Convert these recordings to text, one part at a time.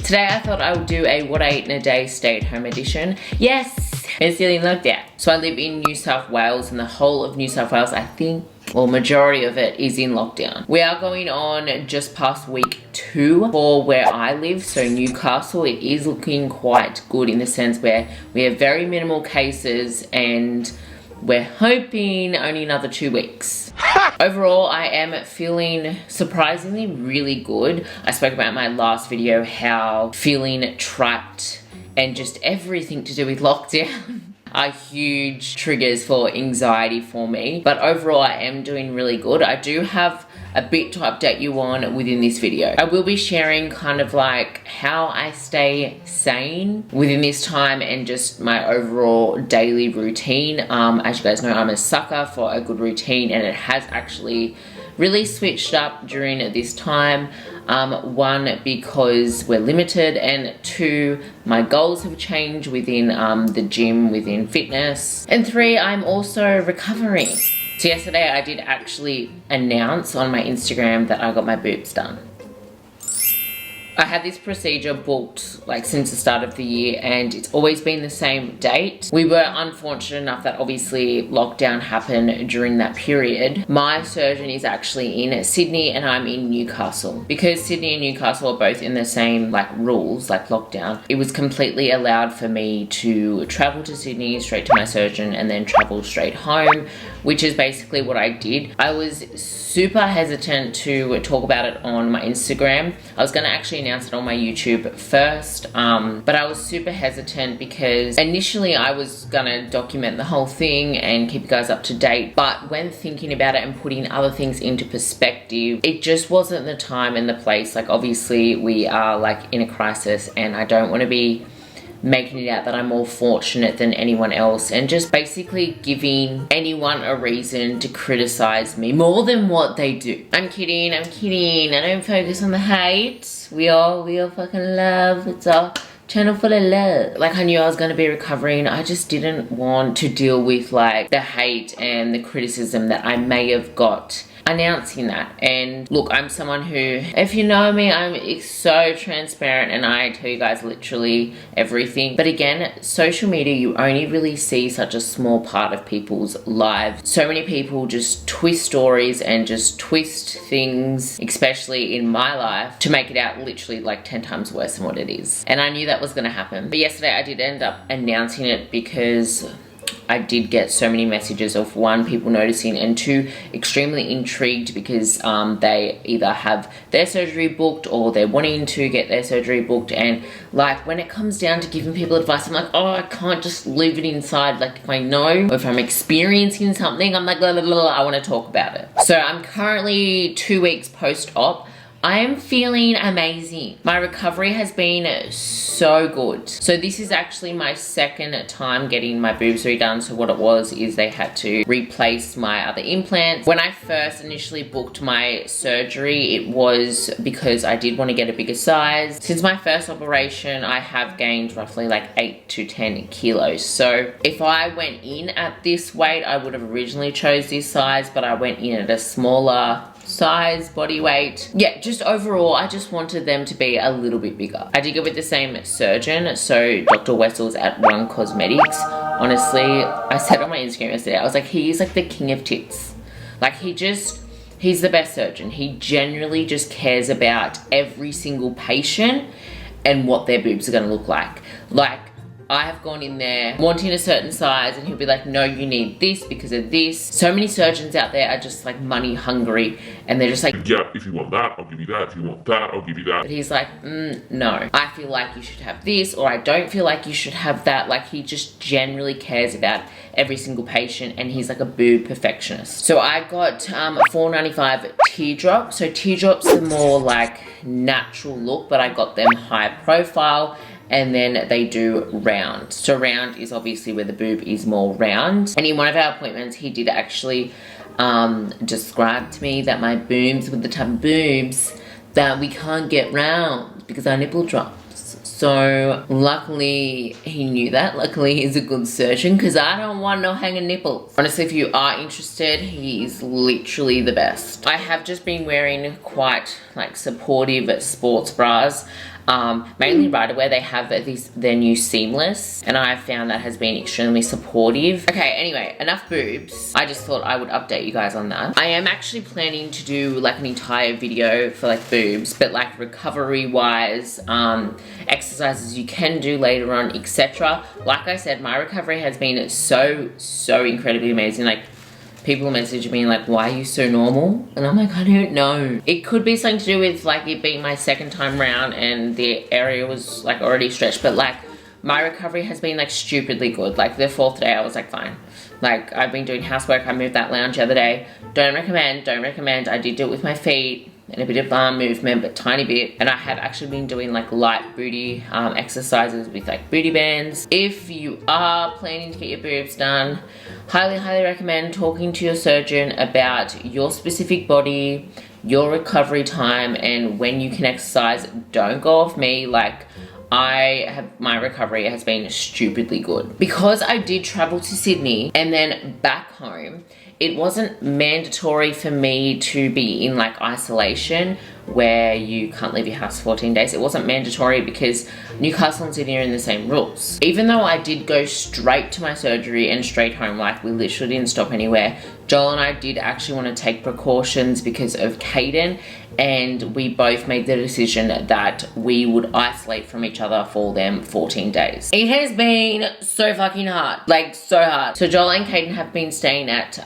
Today I thought I would do a what I eat in a day stay-at-home edition. Yes, we're still in lockdown. So I live in New South Wales, and the whole of New South Wales, I think, well, majority of it is in lockdown. We are going on just past week 2 for where I live, so Newcastle. It is looking quite good in the sense where we have very minimal cases and we're hoping only another 2 weeks. Overall, I am feeling surprisingly really good. I spoke about in my last video how feeling trapped and just everything to do with lockdown are huge triggers for anxiety for me. But overall, I am doing really good. I do have a bit to update you on within this video. I will be sharing kind of like how I stay sane within this time and just my overall daily routine. As you guys know, I'm a sucker for a good routine, and it has actually really switched up during this time. 1, because we're limited, and 2, my goals have changed within the gym, within fitness, and 3, I'm also recovering. So yesterday I did actually announce on my Instagram that I got my boobs done. I had this procedure booked like since the start of the year, and it's always been the same date. We were unfortunate enough that obviously lockdown happened during that period. My surgeon is actually in Sydney and I'm in Newcastle. Because Sydney and Newcastle are both in the same like rules, like lockdown, it was completely allowed for me to travel to Sydney straight to my surgeon and then travel straight home, which is basically what I did. I was super hesitant to talk about it on my Instagram. I was gonna actually announce it on my YouTube first, but I was super hesitant because initially I was gonna document the whole thing and keep you guys up to date, but when thinking about it and putting other things into perspective, it just wasn't the time and the place. Like obviously we are like in a crisis, and I don't want to be making it out that I'm more fortunate than anyone else and just basically giving anyone a reason to criticize me more than what they do. I'm kidding, I don't focus on the hate. We all fucking love. It's our channel full of love. Like I knew I was going to be recovering. I just didn't want to deal with like the hate and the criticism that I may have got announcing that. And look, I'm someone who, if you know me, I'm so transparent and I tell you guys literally everything. But again, social media, you only really see such a small part of people's lives. So many people just twist stories and just twist things, especially in my life, to make it out literally like 10 times worse than what it is. And I knew that was gonna happen. But yesterday I did end up announcing it because I did get so many messages of 1, people noticing, and 2, extremely intrigued because they either have their surgery booked or they're wanting to get their surgery booked. And like when it comes down to giving people advice, I'm like, oh, I can't just leave it inside. Like if I know or if I'm experiencing something, I'm like, blah, blah, blah, I want to talk about it. So I'm currently 2 weeks post-op. I am feeling amazing. My recovery has been so good. So this is actually my 2nd time getting my boobs redone. So what it was is they had to replace my other implants. When I first initially booked my surgery, it was because I did want to get a bigger size. Since my first operation, I have gained roughly like 8 to 10 kilos. So if I went in at this weight, I would have originally chose this size, but I went in at a smaller size, body weight. Yeah, just overall, I just wanted them to be a little bit bigger. I did go with the same surgeon, so Dr. Wessel's at One Cosmetics. Honestly, I said on my Instagram yesterday, I was like, he is like the king of tits. Like he's the best surgeon. He genuinely just cares about every single patient and what their boobs are gonna look like. Like, I have gone in there wanting a certain size and he'll be like, no, you need this because of this. So many surgeons out there are just like money hungry and they're just like, yeah, if you want that, I'll give you that. If you want that, I'll give you that. But he's like, no, I feel like you should have this, or I don't feel like you should have that. Like he just generally cares about every single patient, and he's like a boob perfectionist. So I got $4.95 teardrops. So teardrops are more like natural look, but I got them high profile. And then they do round. So round is obviously where the boob is more round. And in one of our appointments, he did actually describe to me that my boobs were the type of boobs that we can't get round because our nipple drops. So luckily he knew that. Luckily he's a good surgeon because I don't want no hanging nipples. Honestly, if you are interested, he is literally the best. I have just been wearing quite like supportive sports bras. Mainly Riderwear, they have their new Seamless, and I found that has been extremely supportive. Okay, anyway, enough boobs. I just thought I would update you guys on that. I am actually planning to do like an entire video for like boobs, but like recovery wise, exercises you can do later on, etc. Like I said, my recovery has been so incredibly amazing. Like, people message me like, why are you so normal? And I'm like, I don't know. It could be something to do with like it being my second time round and the area was like already stretched, but like my recovery has been like stupidly good. Like the 4th day I was like fine. Like I've been doing housework, I moved that lounge the other day. Don't recommend. I did do it with my feet and a bit of arm movement, but tiny bit. And I have actually been doing like light booty exercises with like booty bands. If you are planning to get your boobs done, highly recommend talking to your surgeon about your specific body, your recovery time, and when you can exercise. Don't go off me. Like, my recovery has been stupidly good. Because I did travel to Sydney and then back home, it wasn't mandatory for me to be in like isolation where you can't leave your house for 14 days. It wasn't mandatory because Newcastle and Sydney are in the same rules. Even though I did go straight to my surgery and straight home, like we literally didn't stop anywhere, Joel and I did actually want to take precautions because of Caden, and we both made the decision that we would isolate from each other for them 14 days. It has been so fucking hard, like so hard. So Joel and Caden have been staying at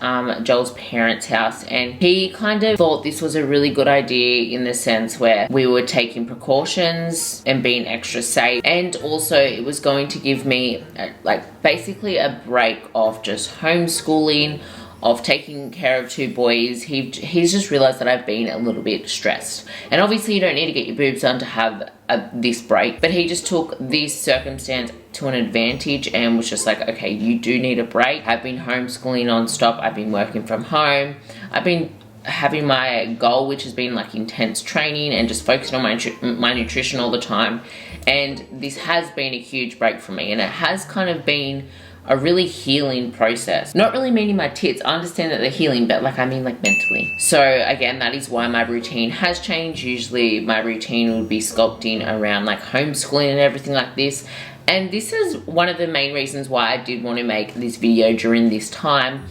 Joel's parents' house, and he kind of thought this was a really good idea in the sense where we were taking precautions and being extra safe, and also it was going to give me like basically a break of just homeschooling, of taking care of 2 boys. He's just realized that I've been a little bit stressed, and obviously you don't need to get your boobs done to have this break, but he just took this circumstance to an advantage and was just like, okay, you do need a break. I've been homeschooling non-stop, I've been working from home, I've been having my goal, which has been like intense training and just focusing on my nutrition all the time, and this has been a huge break for me, and it has kind of been a really healing process. Not really meaning my tits, I understand that they're healing, but like I mean like mentally. So again, that is why my routine has changed. Usually my routine would be sculpting around like homeschooling and everything like this, and this is one of the main reasons why I did want to make this video during this time.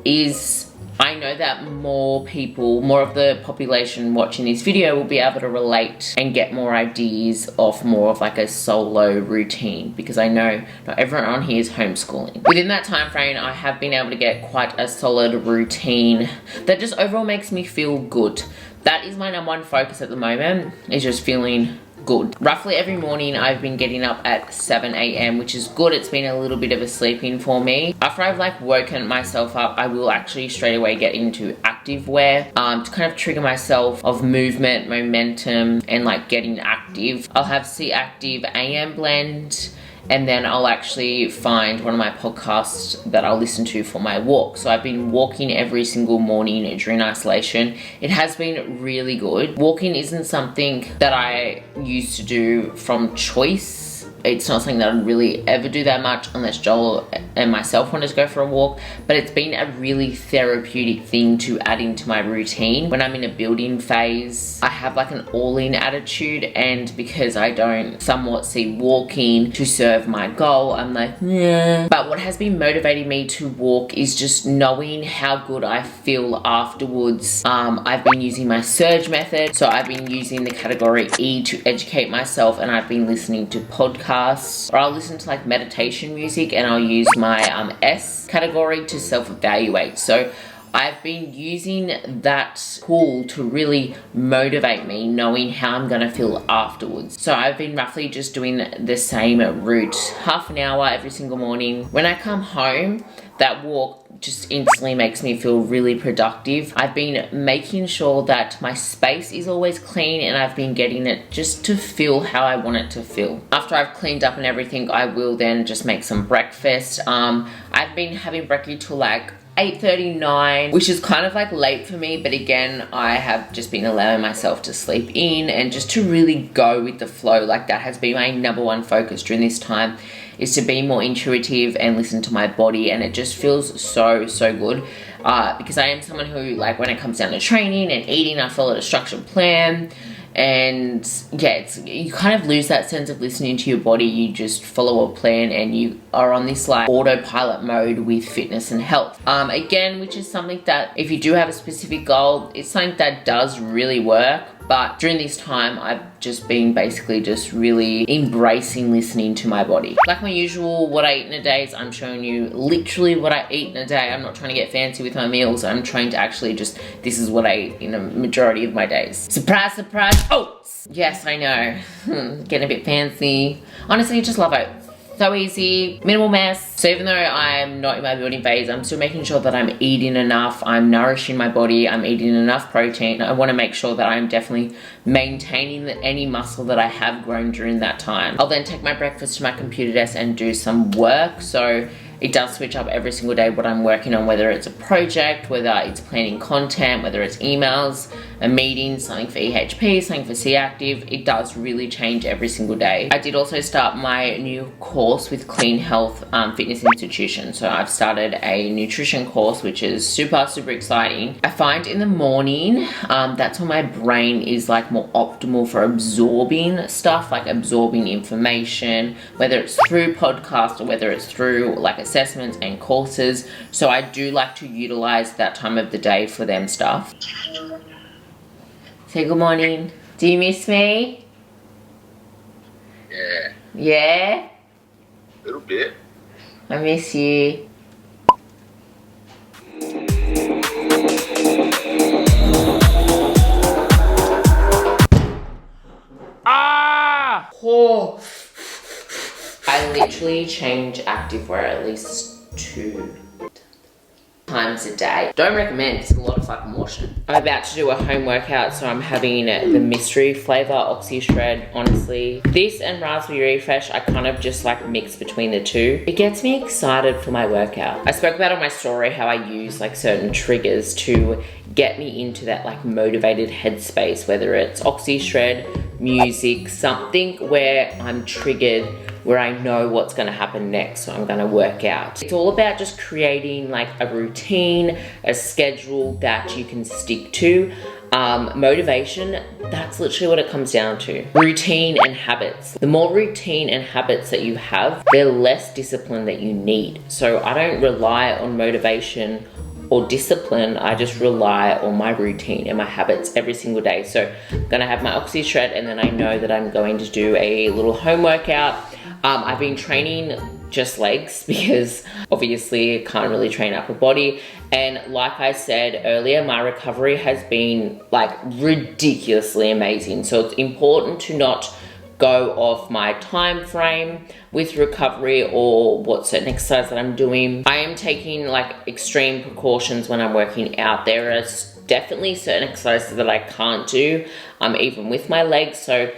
Is I know that more people, more of the population watching this video will be able to relate and get more ideas of more of like a solo routine, because I know not everyone on here is homeschooling. Within that time frame, I have been able to get quite a solid routine that just overall makes me feel good. That is my #1 focus at the moment, is just feeling good. Roughly every morning I've been getting up at 7 AM, which is good. It's been a little bit of a sleep-in for me. After I've like woken myself up, I will actually straight away get into active wear to kind of trigger myself of movement, momentum, and like getting active. I'll have C Active AM blend, and then I'll actually find one of my podcasts that I'll listen to for my walk. So I've been walking every single morning during isolation. It has been really good. Walking isn't something that I used to do from choice. It's not something that I really ever do that much unless Joel and myself wanted to go for a walk, but it's been a really therapeutic thing to add into my routine. When I'm in a building phase, I have like an all-in attitude, and because I don't somewhat see walking to serve my goal, I'm like, yeah. But what has been motivating me to walk is just knowing how good I feel afterwards. I've been using my surge method, so I've been using the category E to educate myself, and I've been listening to podcasts, or I'll listen to like meditation music, and I'll use my S category to self-evaluate. So I've been using that tool to really motivate me, knowing how I'm gonna feel afterwards. So I've been roughly just doing the same route, half an hour every single morning. When I come home, that walk just instantly makes me feel really productive. I've been making sure that my space is always clean, and I've been getting it just to feel how I want it to feel. After I've cleaned up and everything, I will then just make some breakfast. I've been having brekkie till like 8:39, which is kind of like late for me, but again, I have just been allowing myself to sleep in and just to really go with the flow. Like that has been my #1 focus during this time, is to be more intuitive and listen to my body, and it just feels so good. Because I am someone who, like, when it comes down to training and eating, I follow a structured plan, And yeah, you kind of lose that sense of listening to your body. You just follow a plan and you are on this like autopilot mode with fitness and health. Again, which is something that if you do have a specific goal, it's something that does really work. But during this time, I've just been basically just really embracing listening to my body. Like my usual what I eat in a day is I'm showing you literally what I eat in a day. I'm not trying to get fancy with my meals. I'm trying to actually just, this is what I eat in a majority of my days. Surprise, surprise. Oh, yes, I know. Getting a bit fancy. Honestly, just love it. So easy, minimal mess. So even though I'm not in my building phase, I'm still making sure that I'm eating enough, I'm nourishing my body, I'm eating enough protein. I want to make sure that I'm definitely maintaining any muscle that I have grown during that time. I'll then take my breakfast to my computer desk and do some work. So it does switch up every single day what I'm working on, whether it's a project, whether it's planning content, whether it's emails, a meeting, something for EHP, something for C Active. It does really change every single day. I did also start my new course with Clean Health Fitness Institution. So I've started a nutrition course, which is super, super exciting. I find in the morning, that's when my brain is like more optimal for absorbing stuff, like absorbing information, whether it's through podcast or whether it's through like assessments and courses. So I do like to utilize that time of the day for them stuff. Say good morning. Do you miss me? Yeah. Yeah? A little bit. I miss you. Ah! Oh. I literally change activewear at least 2 times a day. Don't recommend, it's a lot of fucking washing. I'm about to do a home workout, so I'm having the mystery flavor Oxy Shred. Honestly, this and Raspberry Refresh, I kind of just like mix between the two. It gets me excited for my workout. I spoke about on my story how I use like certain triggers to get me into that like motivated headspace, whether it's Oxy Shred, music, something where I'm triggered, where I know what's gonna happen next, so I'm gonna work out. It's all about just creating like a routine, a schedule that you can stick to. Motivation, that's literally what it comes down to. Routine and habits. The more routine and habits that you have, the less discipline that you need. So I don't rely on motivation or discipline, I just rely on my routine and my habits every single day. So I'm gonna have my Oxy Shred, and then I know that I'm going to do a little home workout. I've been training just legs because obviously I can't really train upper body. And like I said earlier, my recovery has been like ridiculously amazing. So it's important to not go off my time frame with recovery or what certain exercise that I'm doing. I am taking like extreme precautions when I'm working out. There are definitely certain exercises that I can't do, even with my legs. So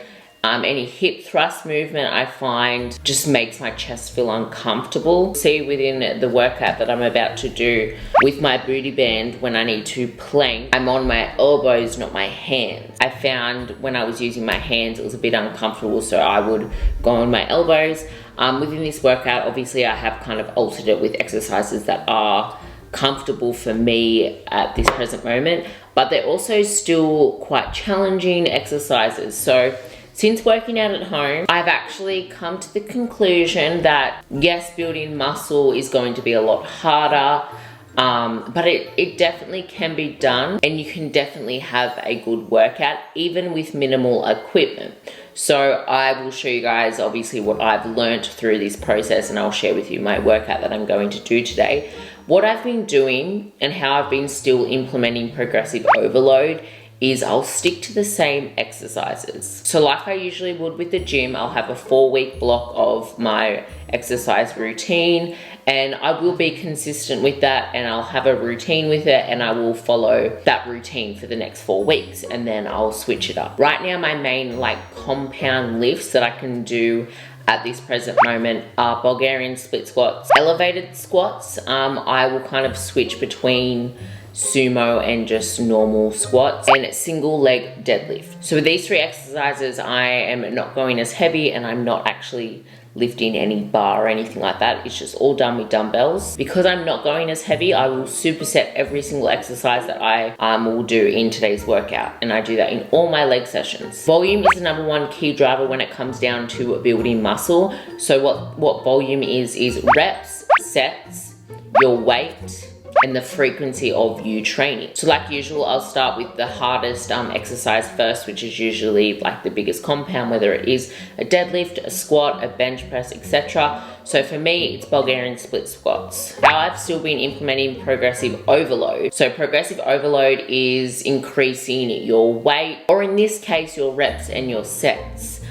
any hip thrust movement I find just makes my chest feel uncomfortable. See within the workout that I'm about to do with my booty band, when I need to plank, I'm on my elbows, not my hands. I found when I was using my hands, it was a bit uncomfortable, so I would go on my elbows. Within this workout, obviously I have kind of altered it with exercises that are comfortable for me at this present moment, but they're also still quite challenging exercises. So since working out at home, I've actually come to the conclusion that yes, building muscle is going to be a lot harder, but it definitely can be done, and you can definitely have a good workout even with minimal equipment. So I will show you guys obviously what I've learned through this process, and I'll share with you my workout that I'm going to do today. What I've been doing and how I've been still implementing progressive overload is I'll stick to the same exercises. So like I usually would with the gym, I'll have a 4-week block of my exercise routine, and I will be consistent with that, and I'll have a routine with it, and I will follow that routine for the next 4 weeks, and then I'll switch it up. Right now, my main like compound lifts that I can do at this present moment are Bulgarian split squats, elevated squats. I will kind of switch between sumo and just normal squats, and single leg deadlift. So with these 3 exercises, I am not going as heavy and I'm not actually lifting any bar or anything like that. It's just all done with dumbbells. Because I'm not going as heavy, I will superset every single exercise that I will do in today's workout, and I do that in all my leg sessions. Volume is the #1 key driver when it comes down to building muscle. So what volume is reps, sets, your weight, and the frequency of you training. So like usual, I'll start with the hardest exercise first, which is usually like the biggest compound, whether it is a deadlift, a squat, a bench press, etc. So for me, it's Bulgarian split squats. Now I've still been implementing progressive overload. So progressive overload is increasing your weight, or in this case, your reps and your sets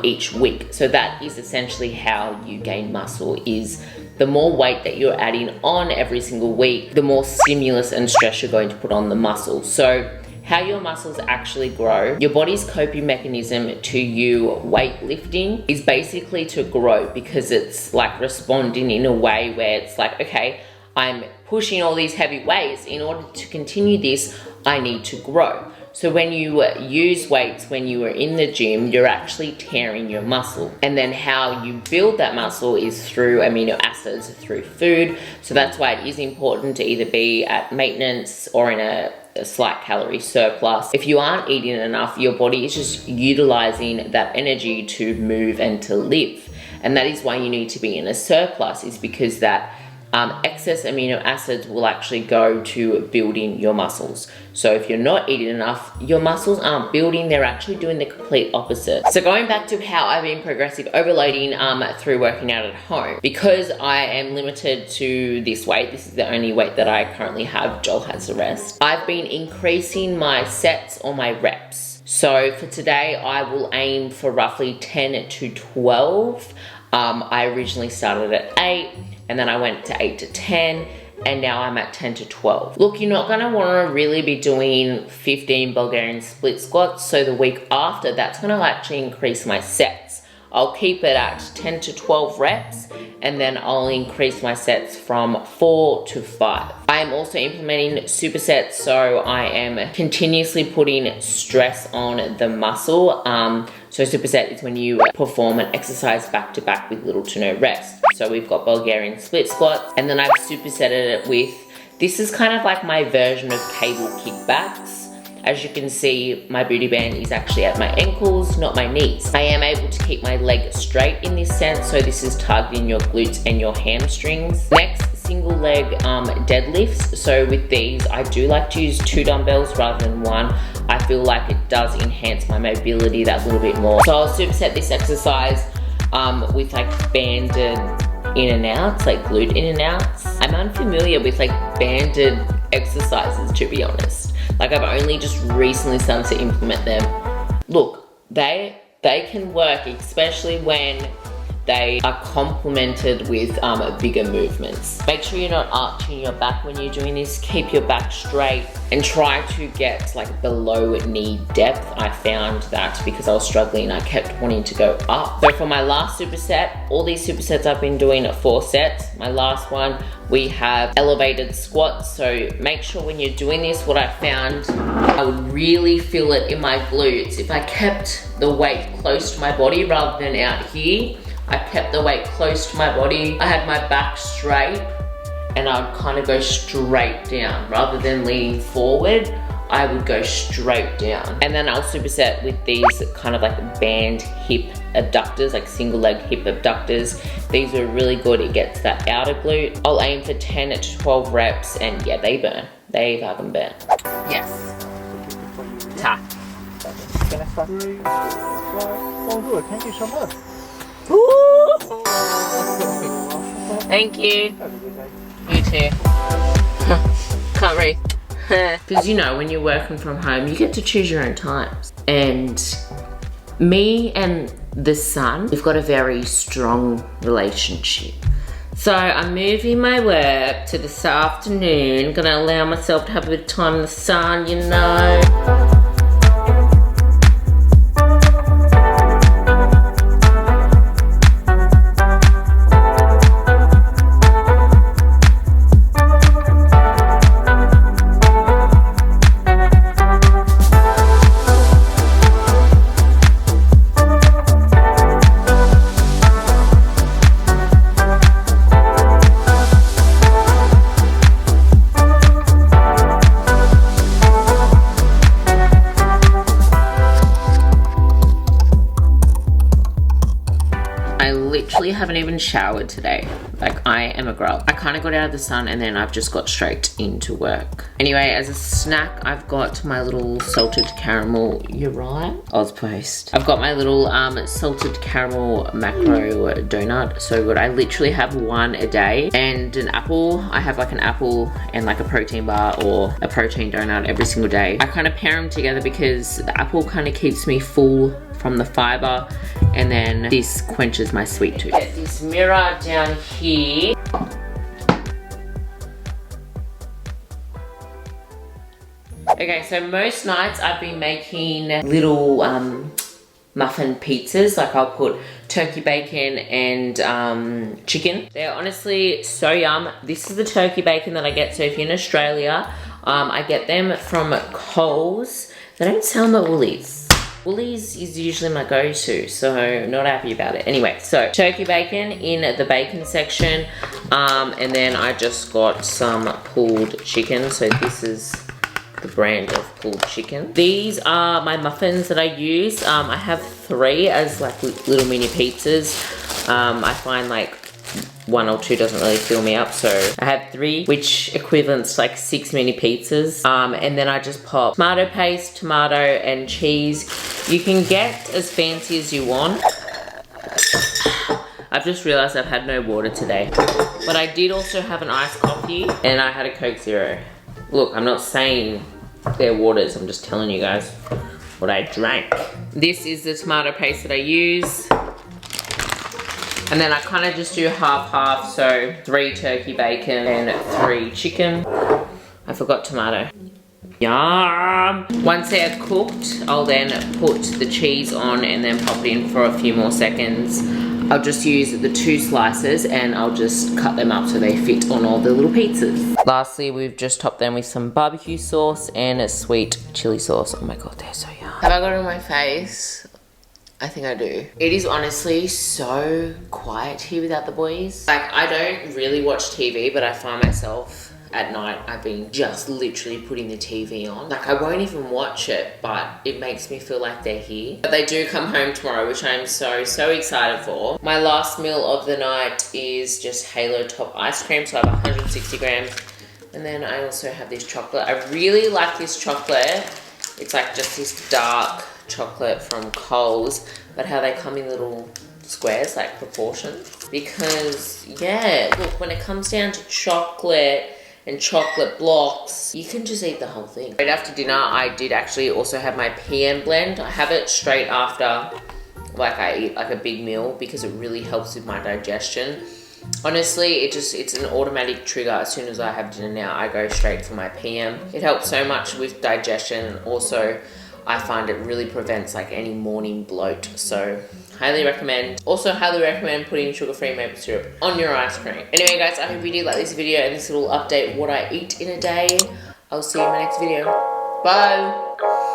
each week. So that is essentially how you gain muscle, is the more weight that you're adding on every single week, the more stimulus and stress you're going to put on the muscle. So how your muscles actually grow, your body's coping mechanism to you weightlifting is basically to grow, because it's like responding in a way where it's like, okay, I'm pushing all these heavy weights. In order to continue this, I need to grow. So when you use weights when you are in the gym, you're actually tearing your muscle. And then how you build that muscle is through amino acids, through food. So that's why it is important to either be at maintenance or in a slight calorie surplus. If you aren't eating enough, your body is just utilizing that energy to move and to live. And that is why you need to be in a surplus, is because that excess amino acids will actually go to building your muscles. So if you're not eating enough, your muscles aren't building, they're actually doing the complete opposite. So going back to how I've been progressive overloading through working out at home, because I am limited to this weight, this is the only weight that I currently have, Joel has the rest, I've been increasing my sets or my reps. So for today, I will aim for roughly 10 to 12. I originally started at 8, and then I went to 8 to 10, and now I'm at 10 to 12. Look, you're not gonna wanna really be doing 15 Bulgarian split squats, so the week after, that's gonna actually increase my sets. I'll keep it at 10 to 12 reps, and then I'll increase my sets from 4 to 5. I am also implementing supersets, so I am continuously putting stress on the muscle. So superset is when you perform an exercise back to back with little to no rest. So we've got Bulgarian split squats, and then I've supersetted it with, this is kind of like my version of cable kickbacks. As you can see, my booty band is actually at my ankles, not my knees. I am able to keep my leg straight in this sense, so this is targeting your glutes and your hamstrings. Next, single leg deadlifts. So with these, I do like to use 2 dumbbells rather than 1. I feel like it does enhance my mobility that little bit more. So I'll superset this exercise with like banded in and outs, like glute in and outs. I'm unfamiliar with like banded exercises, to be honest. Like I've only just recently started to implement them. Look, they can work, especially when they are complemented with bigger movements. Make sure you're not arching your back when you're doing this. Keep your back straight and try to get like below knee depth. I found that because I was struggling, I kept wanting to go up. So for my last superset, all these supersets I've been doing at 4 sets. My last one, we have elevated squats. So make sure when you're doing this, what I found, I would really feel it in my glutes. If I kept the weight close to my body rather than out here, I kept the weight close to my body. I had my back straight, and I'd kind of go straight down. Rather than leaning forward, I would go straight down. And then I'll superset with these kind of like band hip abductors, like single leg hip abductors. These are really good. It gets that outer glute. I'll aim for 10 to 12 reps, and yeah, they burn. They fucking burn. Yes. Ta. Oh, good. Thank you so much. Thank you. You too. Can't breathe. Because you know, when you're working from home, you get to choose your own times. And me and the sun, we've got a very strong relationship. So I'm moving my work to this afternoon. Gonna allow myself to have a bit of time in the sun, you know. literally haven't even showered today. Like, I am a grub. I kind of got out of the sun and then I've just got straight into work. Anyway, as a snack, I've got my little salted caramel, you're right, Ozpost. I've got my little salted caramel macro donut, so good. I literally have one a day, and an apple. I have like an apple and like a protein bar or a protein donut every single day. I kind of pair them together because the apple kind of keeps me full from the fiber, and then this quenches my sweet tooth. Get this mirror down here. Okay, so most nights I've been making little muffin pizzas. Like, I'll put turkey bacon and chicken. They're honestly so yum. This is the turkey bacon that I get. So if you're in Australia, I get them from Coles. They don't sell them at Woolies. Woolies is usually my go-to, so not happy about it. Anyway, so turkey bacon in the bacon section, and then I just got some pulled chicken. So this is the brand of pulled chicken. These are my muffins that I use. I have 3 as like little mini pizzas. I find like 1 or 2 doesn't really fill me up, so I have 3, which equivalents like 6 mini pizzas. And then I just pop tomato paste, tomato and cheese. You can get as fancy as you want. I've just realized I've had no water today, but I did also have an iced coffee and I had a Coke Zero. Look, I'm not saying they're waters, I'm just telling you guys what I drank. This is the tomato paste that I use. And then I kind of just do half-half, so 3 turkey bacon and 3 chicken. I forgot tomato. Yum! Once they're cooked, I'll then put the cheese on and then pop it in for a few more seconds. I'll just use the 2 slices and I'll just cut them up so they fit on all the little pizzas. Lastly, we've just topped them with some barbecue sauce and a sweet chili sauce. Oh my god, they're so yum. Have I got it on my face? I think I do. It is honestly so quiet here without the boys. Like, I don't really watch TV, but I find myself at night, I've been just literally putting the TV on. Like, I won't even watch it, but it makes me feel like they're here. But they do come home tomorrow, which I'm so excited for. My last meal of the night is just Halo Top ice cream, so I have 160 grams. And then I also have this chocolate. I really like this chocolate. It's like just this dark chocolate from Coles, but how they come in little squares, like proportions. Because, yeah, look, when it comes down to chocolate and chocolate blocks, you can just eat the whole thing. Right after dinner, I did actually also have my PM blend. I have it straight after, like, I eat like a big meal because it really helps with my digestion. Honestly, it's an automatic trigger. As soon as I have dinner now, I go straight for my PM. It helps so much with digestion. Also, I find it really prevents like any morning bloat. So highly recommend. Also highly recommend putting sugar-free maple syrup on your ice cream. Anyway guys, I hope you did like this video and this little update what I eat in a day. I'll see you in my next video. Bye.